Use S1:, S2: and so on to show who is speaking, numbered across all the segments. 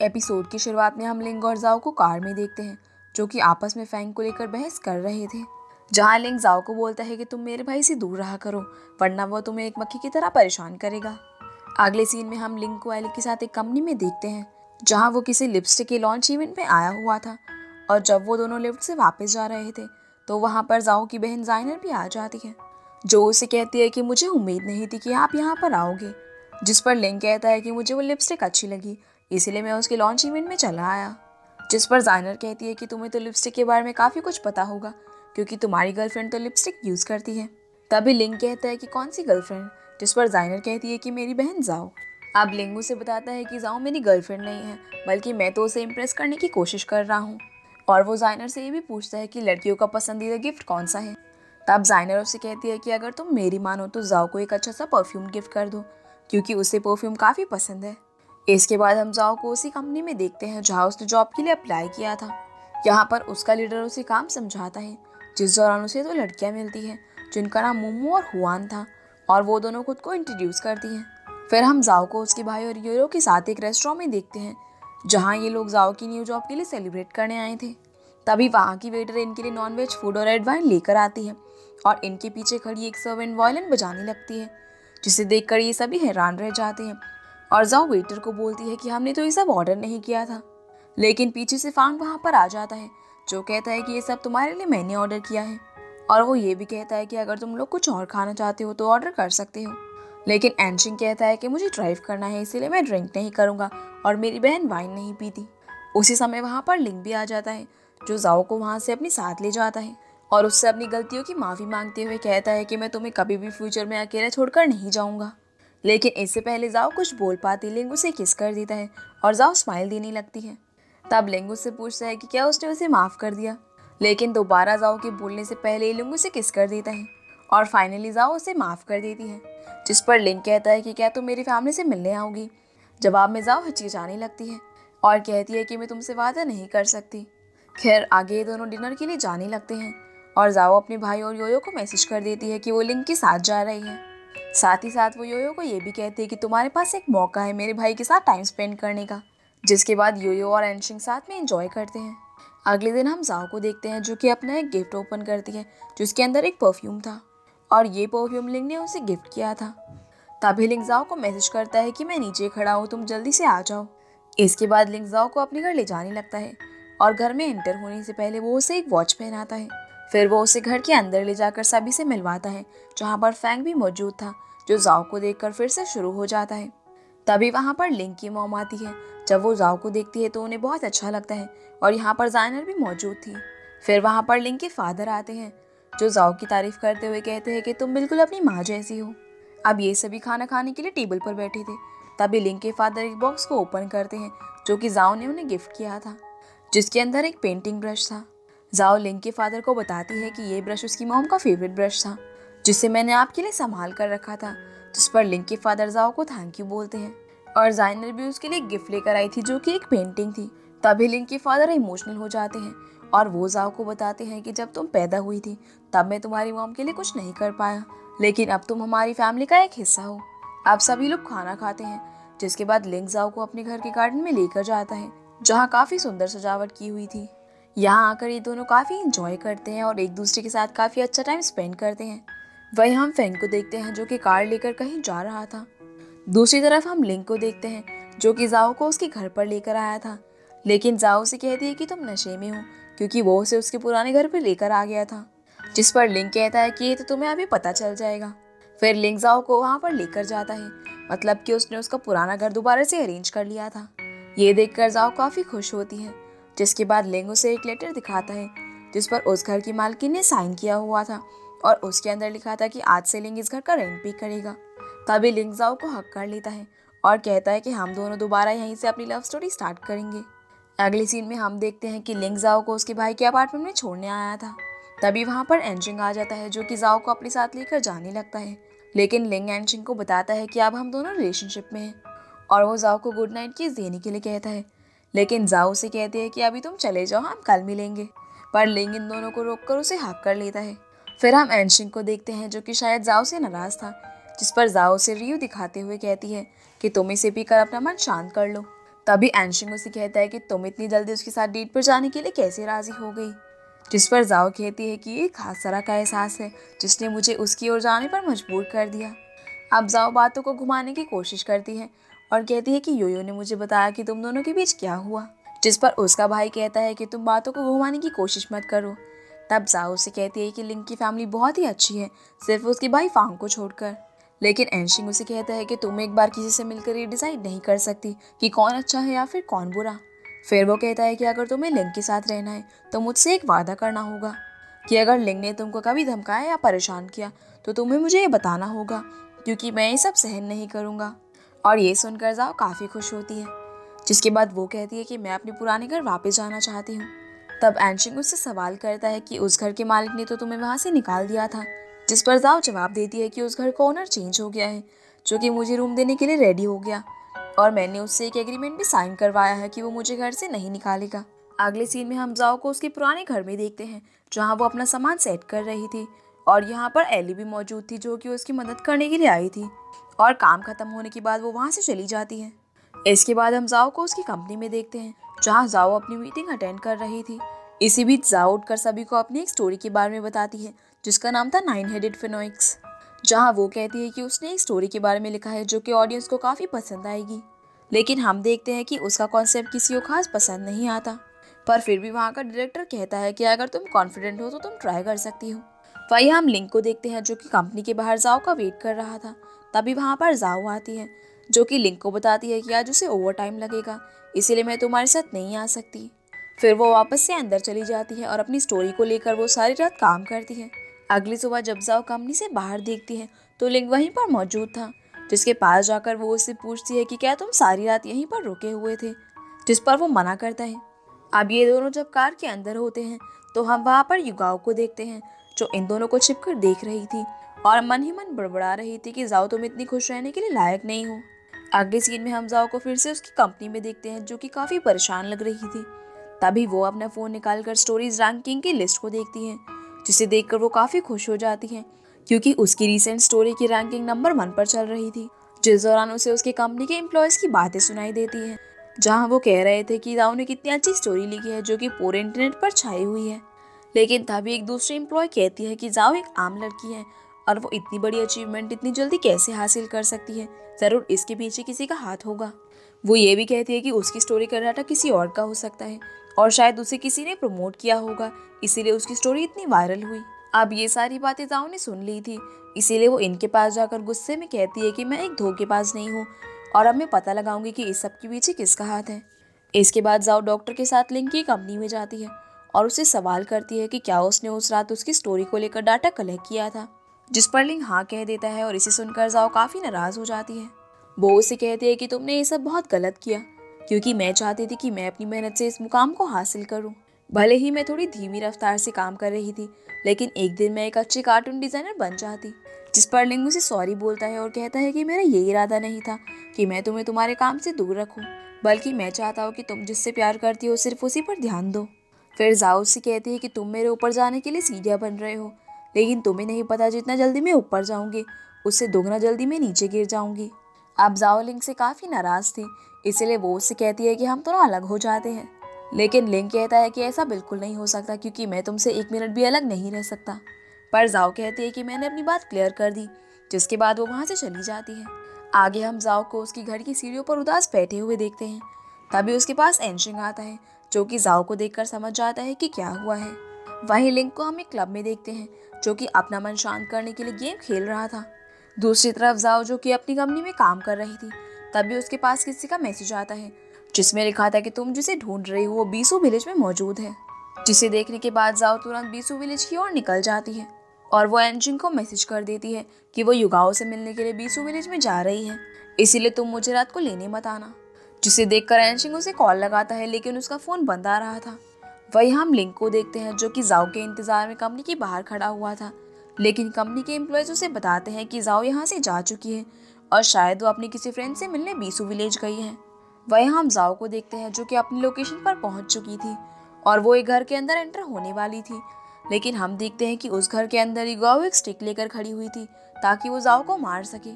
S1: Episode की शुरुआत में हम लिंग और जाओ को कार में देखते हैं, जो कि आपस में फैंग को लेकर बहस कर रहे थे। जहां लिंग जाओ को बोलता है कि तुम मेरे भाई से दूर रहा करो, वरना वो तुम्हें एक मक्खी की तरह परेशान करेगा। अगले सीन में हम लिंग को एली के साथ एक कंपनी में देखते हैं, जहां वो किसी लिपस्टिक के लॉन्च इवेंट में आया हुआ था। और जब वो दोनों लिफ्ट से वापस जा रहे थे, तो वहां पर जाओ की बहन जाइनर भी आ जाती है, जो उसे कहती है कि मुझे उम्मीद नहीं थी कि आप यहाँ पर आओगे। जिस पर लिंग कहता है कि मुझे वो लिपस्टिक अच्छी लगी, इसीलिए मैं उसके लॉन्च इवेंट में चला आया। जिस पर जाइनर कहती है कि तुम्हें तो लिपस्टिक के बारे में काफ़ी कुछ पता होगा, क्योंकि तुम्हारी गर्लफ्रेंड तो लिपस्टिक यूज़ करती है। तभी लिंग कहता है कि कौन सी गर्लफ्रेंड, जिस पर जाइनर कहती है कि मेरी बहन जाओ। अब लिंग उसे बताता है कि जाओ मेरी गर्लफ्रेंड नहीं है, बल्कि मैं तो उसे इम्प्रेस करने की कोशिश कर रहा हूँ। और वो जाइनर से ये भी पूछता है कि लड़कियों का पसंदीदा गिफ्ट कौन सा है। तब जाइनर उसे कहती है कि अगर तुम मेरी मानो तो जाओ को एक अच्छा सा परफ्यूम गिफ्ट कर दो, क्योंकि उसे परफ्यूम काफ़ी पसंद है। इसके बाद हम जाओ को उसी कंपनी में देखते हैं जहाँ उसने जॉब के लिए अप्लाई किया था। यहाँ पर उसका लीडर उसे काम समझाता है, जिस दौरान उसे दो लड़कियाँ मिलती हैं, जिनका नाम मोमो और हुआन था, और वो दोनों खुद को इंट्रोड्यूस करती हैं। फिर हम जाओ को उसके भाई और यूरो के साथ एक रेस्टोरेंट में देखते हैं, जहाँ ये लोग जाओ की न्यू जॉब के लिए सेलिब्रेट करने आए थे। तभी वहाँ की वेटर इनके लिए नॉनवेज फूड और रेड वाइन लेकर आती है, और इनके पीछे खड़ी एक सर्वेंट वायलिन बजाने लगती है, जिसे देखकर ये सभी हैरान रह जाते हैं। और जाओ वेटर को बोलती है कि हमने तो ये सब ऑर्डर नहीं किया था। लेकिन पीछे से फांग वहाँ पर आ जाता है, जो कहता है कि ये सब तुम्हारे लिए मैंने ऑर्डर किया है। और वो ये भी कहता है कि अगर तुम लोग कुछ और खाना चाहते हो तो ऑर्डर कर सकते हो। लेकिन एनशिंग कहता है कि मुझे ड्राइव करना है, इसीलिए मैं ड्रिंक नहीं करूँगा, और मेरी बहन वाइन नहीं पीती। उसी समय वहाँ पर लिंग भी आ जाता है, जो जाओ को वहाँ से अपने साथ ले जाता है और उससे अपनी गलतियों की माफ़ी मांगते हुए कहता है कि मैं तुम्हें कभी भी फ्यूचर में अकेला छोड़कर नहीं जाऊँगा। लेकिन इससे पहले जाओ कुछ बोल पाती लिंग उसे किस कर देता है, और जाओ स्माइल देने लगती है। तब लिंग उससे पूछता है कि क्या उसने उसे माफ़ कर दिया, लेकिन दोबारा जाओ के बोलने से पहले लिंग उसे किस कर देता है, और फाइनली जाओ उसे माफ़ कर देती है। जिस पर लिंग कहता है कि क्या तुम मेरी फैमिली से मिलने आओगी। जवाब में जाओ हिचकिचाने लगती है और कहती है कि मैं तुमसे वादा नहीं कर सकती। खैर आगे ये दोनों डिनर के लिए जाने लगते हैं, और जाओ अपने भाई और योयो को मैसेज कर देती है कि वो लिंग के साथ जा रही है। साथ ही साथ वो योयो को ये भी कहती है कि तुम्हारे पास एक मौका है मेरे भाई के साथ टाइम स्पेंड करने का। जिसके बाद योयो और एनशिंग साथ में एंजॉय करते हैं। अगले दिन हम जाओ को देखते हैं, जो कि अपना एक गिफ्ट ओपन करती है, जिसके अंदर एक परफ्यूम था, और ये परफ्यूम लिंग ने उसे गिफ्ट किया था। तभी लिंग जाओ को मैसेज करता है कि मैं नीचे खड़ा हूँ, तुम जल्दी से आ जाओ। इसके बाद लिंग जाओ को अपने घर ले जाने लगता है, और घर में एंटर होने से पहले वो उसे एक वॉच पहनाता है। फिर वो उसे घर के अंदर ले जाकर सभी से मिलवाता है, जहाँ पर फैंग भी मौजूद था, जो जाओ को देखकर फिर से शुरू हो जाता है। तभी वहाँ पर लिंग की मॉम आती है। जब वो जाओ को देखती है तो उन्हें बहुत अच्छा लगता है, और यहाँ पर जाइनर भी मौजूद थी। फिर वहाँ पर लिंग के फादर आते हैं, जो जाओ की तारीफ करते हुए कहते हैं कि तुम बिल्कुल अपनी माँ जैसी हो। अब ये सभी खाना खाने के लिए टेबल पर बैठे थे। तभी लिंग के फादर एक बॉक्स को ओपन करते हैं, जो कि जाओ ने उन्हें गिफ्ट किया था, जिसके अंदर एक पेंटिंग ब्रश था। जाओ लिंग के फादर को बताती है कि ये ब्रश उसकी मॉम का फेवरेट ब्रश था, जिसे मैंने आपके लिए संभाल कर रखा था। जिस पर लिंग के फादर जाओ को थैंक यू बोलते हैं, और जाइनर भी उसके लिए गिफ्ट लेकर आई थी, जो कि एक पेंटिंग थी। तभी लिंग के फादर इमोशनल हो जाते हैं, और वो जाओ को बताते हैं कि जब तुम पैदा हुई थी तब मैं तुम्हारी मॉम के लिए कुछ नहीं कर पाया, लेकिन अब तुम हमारी फैमिली का एक हिस्सा हो। अब सभी लोग खाना खाते हैं। जिसके बाद लिंग जाओ को अपने घर के गार्डन में लेकर जाता है, जहाँ काफ़ी सुंदर सजावट की हुई थी। यहाँ आकर ये दोनों काफ़ी इंजॉय करते हैं और एक दूसरे के साथ काफ़ी अच्छा टाइम स्पेंड करते हैं। वहीं हम फैंग को देखते हैं, जो कि कार लेकर कहीं जा रहा था। दूसरी तरफ हम लिंग को देखते हैं, जो कि जाओ को उसके घर पर लेकर आया था, लेकिन जाओ से कहती है कि तुम नशे में हो, क्योंकि वो उसे उसके पुराने घर पर लेकर आ गया था। जिस पर लिंग कहता है कि ये तो तुम्हें अभी पता चल जाएगा। फिर लिंग जाओ को वहाँ पर लेकर जाता है, मतलब कि उसने उसका पुराना घर दोबारा से अरेंज कर लिया था। ये देखकर जाओ काफ़ी खुश होती है। जिसके बाद लिंग उसे एक लेटर दिखाता है, जिस पर उस घर की मालकिन ने साइन किया हुआ था, और उसके अंदर लिखा था कि आज से लिंग इस घर का रेंट पे करेगा। तभी लिंग जाओ को हक कर लेता है और कहता है कि हम दोनों दोबारा यहीं से अपनी लव स्टोरी स्टार्ट करेंगे। अगले सीन में हम देखते हैं कि लिंग जाओ को उसके भाई के अपार्टमेंट में छोड़ने आया था। तभी वहाँ पर एनशिंग आ जाता है, जो कि जाओ को अपने साथ लेकर जाने लगता है। लेकिन लिंग एनशिंग को बताता है कि अब हम दोनों रिलेशनशिप में हैं, और वो जाओ को गुड नाइट किस देने के लिए कहता है। लेकिन जाओ से कहती है कि अभी तुम चले जाओ, हम कल मिलेंगे। पर लिंग इन दोनों को रोककर उसे हक कर लेता है। फिर हम एनशिंग को देखते हैं, जो कि शायद जाओ से नाराज था। जिस पर जाओ से रियू दिखाते हुए कहती है कि तुम इसे पीकर अपना मन शांत कर लो, तभी एनशिंग उसे कहता है कि तुम इतनी जल्दी उसके साथ डेट पर जाने के लिए कैसे राजी हो गई। जिस पर जाओ कहती है कि ये एक हादसा का एहसास है जिसने मुझे उसकी ओर जाने पर मजबूर कर दिया। अब जाओ बातों को घुमाने की कोशिश करती है और कहती है कि योयो ने मुझे बताया कि तुम दोनों के बीच क्या हुआ। जिस पर उसका भाई कहता है कि तुम बातों को घुमाने की कोशिश मत करो। तब जाओ उसे कहती है कि लिंक की फैमिली बहुत ही अच्छी है, सिर्फ उसके भाई फांग को छोड़कर। लेकिन एनशिंग उसे कहता है कि तुम एक बार किसी से मिलकर ये डिसाइड नहीं कर सकती कि कौन अच्छा है या फिर कौन बुरा। फिर वो कहता है कि अगर तुम्हें लिंक के साथ रहना है तो मुझसे एक वादा करना होगा कि अगर लिंक ने तुमको कभी धमकाया या परेशान किया तो तुम्हें मुझे ये बताना होगा, क्योंकि मैं ये सब सहन नहीं करूँगा। और ये सुनकर जाओ काफ़ी खुश होती है। जिसके बाद वो कहती है कि मैं अपने पुराने घर वापस जाना चाहती हूँ। तब एनशिंग उससे सवाल करता है कि उस घर के मालिक ने तो तुम्हें वहाँ से निकाल दिया था। जिस पर जाओ जवाब देती है कि उस घर का ओनर चेंज हो गया है, जो कि मुझे रूम देने के लिए रेडी हो गया, और मैंने उससे एक एग्रीमेंट भी साइन करवाया है कि वो मुझे घर से नहीं निकालेगा। अगले सीन में हम जाओ को उसके पुराने घर में देखते हैं जहाँ वो अपना सामान सेट कर रही थी, और यहाँ पर एली भी मौजूद थी जो कि उसकी मदद करने के लिए आई थी। और काम खत्म होने के बाद वो वहाँ से चली जाती है। इसके बाद हम जाओ को उसकी कंपनी में देखते हैं जहाँ जाओ अपनी मीटिंग अटेंड कर रही थी। इसी बीच जाओ उठकर सभी को अपनी एक स्टोरी के बारे में बताती है जिसका नाम था 9 हेडेड फिनोइक्स, जहाँ वो कहती है कि उसने एक स्टोरी के बारे में लिखा है जो कि ऑडियंस को काफ़ी पसंद आएगी। लेकिन हम देखते हैं कि उसका कॉन्सेप्ट किसी को खास पसंद नहीं आता, पर फिर भी वहाँ का डायरेक्टर कहता है कि अगर तुम कॉन्फिडेंट हो तो तुम ट्राई कर सकती हो। वहीं हम लिंक को देखते हैं जो कि कंपनी के बाहर जाओ का वेट कर रहा था। तभी वहाँ पर जाओ आती है जो कि लिंक को बताती है कि आज उसे ओवर टाइम लगेगा, इसीलिए मैं तुम्हारे साथ नहीं आ सकती। फिर वो वापस से अंदर चली जाती है और अपनी स्टोरी को लेकर वो सारी रात काम करती है। अगली सुबह जब जाओ कंपनी से बाहर देखती है तो लिंक वहीं पर मौजूद था, जिसके पास जाकर वो उससे पूछती है कि क्या तुम सारी रात यहीं पर रुके हुए थे, जिस पर वो मना करता है। अब ये दोनों जब कार के अंदर होते हैं तो हम वहाँ पर युगाओ को देखते हैं जो इन दोनों को छिपकर देख रही थी और मन ही मन बड़बड़ा रही थी कि जाओ तुम इतनी खुश रहने के लिए लायक नहीं हो। अगले सीन में हम जाओ को फिर से उसकी कंपनी में देखते हैं जो कि काफ़ी परेशान लग रही थी। तभी वो अपना फ़ोन निकालकर स्टोरीज रैंकिंग की लिस्ट को देखती है, जिसे देखकर वो काफ़ी खुश हो जाती है क्योंकि उसकी रीसेंट स्टोरी की रैंकिंग नंबर 1 पर चल रही थी। जिस दौरान उसे उसके कंपनी के एम्प्लॉयज़ की बातें सुनाई देती हैं जहां वो कह रहे थे कि जाओ ने कितनी अच्छी स्टोरी लिखी है जो कि पूरे इंटरनेट पर छाई हुई है। लेकिन तभी एक दूसरी एम्प्लॉय कहती है कि जाओ एक आम लड़की है और वो इतनी बड़ी अचीवमेंट इतनी जल्दी कैसे हासिल कर सकती है, ज़रूर इसके पीछे किसी का हाथ होगा। वो ये भी कहती है कि उसकी स्टोरी का डाटा किसी और का हो सकता है और शायद उसे किसी ने प्रमोट किया होगा, इसीलिए उसकी स्टोरी इतनी वायरल हुई। अब ये सारी बातें जाओ ने सुन ली थी, इसीलिए वो इनके पास जाकर गुस्से में कहती है कि मैं एक धोखेबाज नहीं हूँ और अब मैं पता लगाऊंगी कि इस सब के पीछे किसका हाथ है। इसके बाद जाओ डॉक्टर के साथ लिंक की कंपनी में जाती है और उसे सवाल करती है कि क्या उसने उस रात उसकी स्टोरी को लेकर डाटा कलेक्ट किया था, जिस पर लिंक हाँ कह देता है और इसे सुनकर जाओ काफ़ी नाराज़ हो जाती है। वो उसे कहती है कि तुमने ये सब बहुत गलत किया, क्योंकि मैं चाहती थी कि मैं अपनी मेहनत से इस मुकाम को हासिल करूं। भले ही मैं थोड़ी धीमी रफ्तार से काम कर रही थी, लेकिन एक दिन मैं एक अच्छी कार्टून डिज़ाइनर बन जाती। जिस पर लिंग मुझे सॉरी बोलता है और कहता है कि मेरा ये इरादा नहीं था कि मैं तुम्हें तुम्हारे काम से दूर रखूं, बल्कि मैं चाहता हूँ कि तुम जिससे प्यार करती हो सिर्फ उसी पर ध्यान दो। फिर जाओ उससे कहती है कि तुम मेरे ऊपर जाने के लिए सीढ़ियाँ बन रहे हो, लेकिन तुम्हें नहीं पता जितना जल्दी मैं ऊपर जाऊंगी उससे दोगुना जल्दी मैं नीचे गिर जाऊंगी। अब जाओ लिंक से काफ़ी नाराज़ थी, इसलिए वो उससे कहती है कि हम दोनों अलग हो जाते हैं। लेकिन लिंक कहता है कि ऐसा बिल्कुल नहीं हो सकता क्योंकि मैं तुमसे 1 मिनट भी अलग नहीं रह सकता। पर जाओ कहती है कि मैंने अपनी बात क्लियर कर दी, जिसके बाद वो वहाँ से चली जाती है। आगे हम जाओ को उसकी घर की सीढ़ियों पर उदास बैठे हुए देखते हैं। तभी उसके पास एनशिंग आता है जो कि जाओ को देखकर समझ जाता है कि क्या हुआ है। वहीं लिंक को हम एक क्लब में देखते हैं जो कि अपना मन शांत करने के लिए गेम खेल रहा था। दूसरी तरफ जाओ जो कि अपनी कंपनी में काम कर रही थी, तभी उसके पास किसी का मैसेज आता है जिसमें लिखा था कि तुम जिसे ढूंढ रही हो वो बीसू विलेज में मौजूद है। जिसे देखने के बाद जाओ तुरंत बीसू विलेज की ओर निकल जाती है और वो एनजिन को मैसेज कर देती है कि वो युगाओं से मिलने के लिए बीसू विलेज में जा रही है, इसीलिए तुम मुझे रात को लेने मत आना। जिसे देखकर एनशिंग उसे कॉल लगाता है लेकिन उसका फ़ोन बंद आ रहा था। वही हम लिंक को देखते हैं जो कि जाओ के इंतजार में कंपनी के बाहर खड़ा हुआ था, लेकिन कंपनी के एम्प्लॉयज उसे बताते हैं कि जाओ यहाँ से जा चुकी है और शायद वो अपनी किसी फ्रेंड से मिलने बीसू विलेज गई है। वहीं हम जाओ को देखते हैं जो कि अपनी लोकेशन पर पहुंच चुकी थी और वो एक घर के अंदर एंटर होने वाली थी, लेकिन हम देखते हैं कि उस घर के अंदर ही जाओ एक स्टिक लेकर खड़ी हुई थी ताकि वो जाओ को मार सके।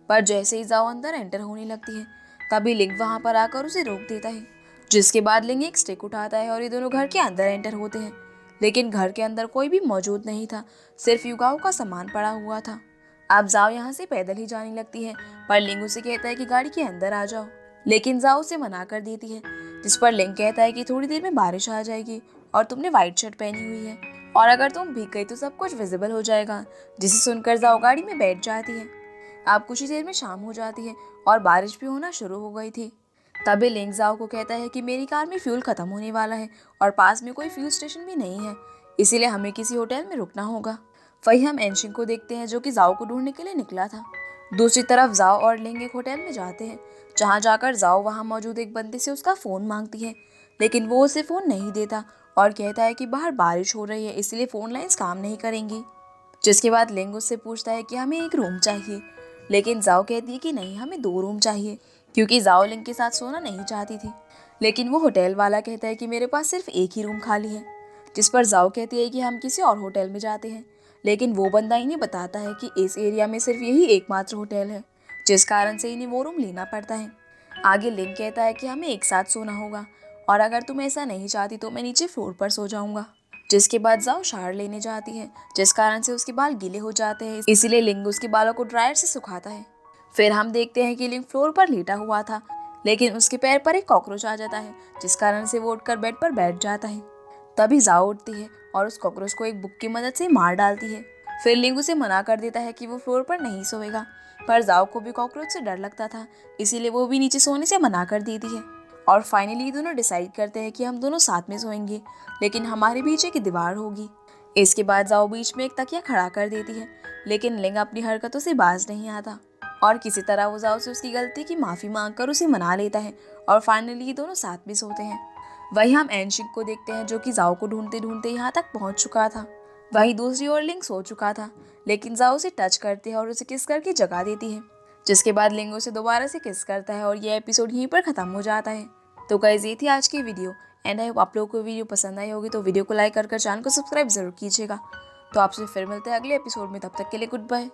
S1: पर जैसे ही जाओ अंदर एंटर होने लगती है तभी लिंग वहां पर आकर उसे रोक देता है, जिसके बाद लिंग एक स्टिक उठाता है और ये दोनों घर के अंदर एंटर होते हैं। लेकिन घर के अंदर कोई भी मौजूद नहीं था, सिर्फ युगाओं का सामान पड़ा हुआ था। अब जाओ यहाँ से पैदल ही जाने लगती है, पर लिंग उसे कहता है कि गाड़ी के अंदर आ जाओ, लेकिन जाओ उसे मना कर देती है, जिस पर लिंग कहता है कि थोड़ी देर में बारिश आ जाएगी और तुमने व्हाइट शर्ट पहनी हुई है और अगर तुम भीग गई तो सब कुछ विजिबल हो जाएगा। जिसे सुनकर जाओ गाड़ी में बैठ जाती है। अब कुछ ही देर में शाम हो जाती है और बारिश भी होना शुरू हो गई थी। तभी लिंग जाओ को कहता है कि मेरी कार में फ्यूल खत्म होने वाला है और पास में कोई फ्यूल स्टेशन भी नहीं है, इसीलिए हमें किसी होटल में रुकना होगा। वही हम एनशिंग को देखते हैं जो कि जाओ को ढूंढने के लिए निकला था। दूसरी तरफ जाओ और लिंग एक होटल में जाते हैं, जहाँ जाकर जाओ वहाँ मौजूद एक बंदे से उसका फ़ोन मांगती है, लेकिन वो उसे फ़ोन नहीं देता और कहता है कि बाहर बारिश हो रही है इसलिए फ़ोन लाइंस काम नहीं करेंगी। जिसके बाद लिंग उससे पूछता है कि हमें एक रूम चाहिए, लेकिन जाओ कहती है कि नहीं, हमें 2 रूम चाहिए, क्योंकि जाओ लिंग के साथ सोना नहीं चाहती थी। लेकिन वो होटल वाला कहता है कि मेरे पास सिर्फ एक ही रूम खाली है, जिस पर जाओ कहती है कि हम किसी और होटल में जाते हैं। लेकिन वो बंदा इन्हें बताता है कि इस एरिया में सिर्फ यही एकमात्र होटल है, जिस कारण से इन्हें वो रूम लेना पड़ता है। आगे लिंग कहता है कि हमें एक साथ सोना होगा और अगर तुम ऐसा नहीं चाहती तो मैं नीचे फ्लोर पर सो जाऊंगा। जिसके बाद जाओ शावर लेने जाती है, जिस कारण से उसके बाल गीले हो जाते हैं, इसीलिए लिंग उसके बालों को ड्रायर से सुखाता है। फिर हम देखते हैं कि लिंग फ्लोर पर लेटा हुआ था, लेकिन उसके पैर पर एक कॉकरोच आ जाता है, जिस कारण से वो उठकर बेड पर बैठ जाता है। तभी जाओ उठती है और उस कॉकरोच को एक बुक की मदद से मार डालती है। फिर लिंग उसे मना कर देता है कि वो फ्लोर पर नहीं सोएगा, पर जाओ को भी कॉकरोच से डर लगता था, इसीलिए वो भी नीचे सोने से मना कर देती है। और फाइनली दोनों डिसाइड करते हैं कि हम दोनों साथ में सोएंगे, लेकिन हमारे बीच एक दीवार होगी। इसके बाद जाओ बीच में एक तकिया खड़ा कर देती है, लेकिन लिंग अपनी हरकतों से बाज नहीं आता और किसी तरह वो जाओ से उसकी गलती की माफ़ी मांगकर उसे मना लेता है और फाइनली दोनों साथ में सोते हैं। वही हम एनशिक को देखते हैं जो कि जाओ को ढूंढते ढूंढते यहाँ तक पहुँच चुका था। वहीं दूसरी ओर लिंग सो चुका था, लेकिन जाओ उसे टच करती है और उसे किस करके जगा देती है, जिसके बाद लिंग उसे दोबारा से किस करता है और ये एपिसोड यहीं पर ख़त्म हो जाता है। तो गाइस ये थी आज की वीडियो एंड आई होप आप लोगों को वीडियो पसंद आई होगी, तो वीडियो को लाइक कर चैनल को सब्सक्राइब जरूर कीजिएगा। तो आपसे फिर मिलते हैं अगले एपिसोड में, तब तक के लिए गुड बाय।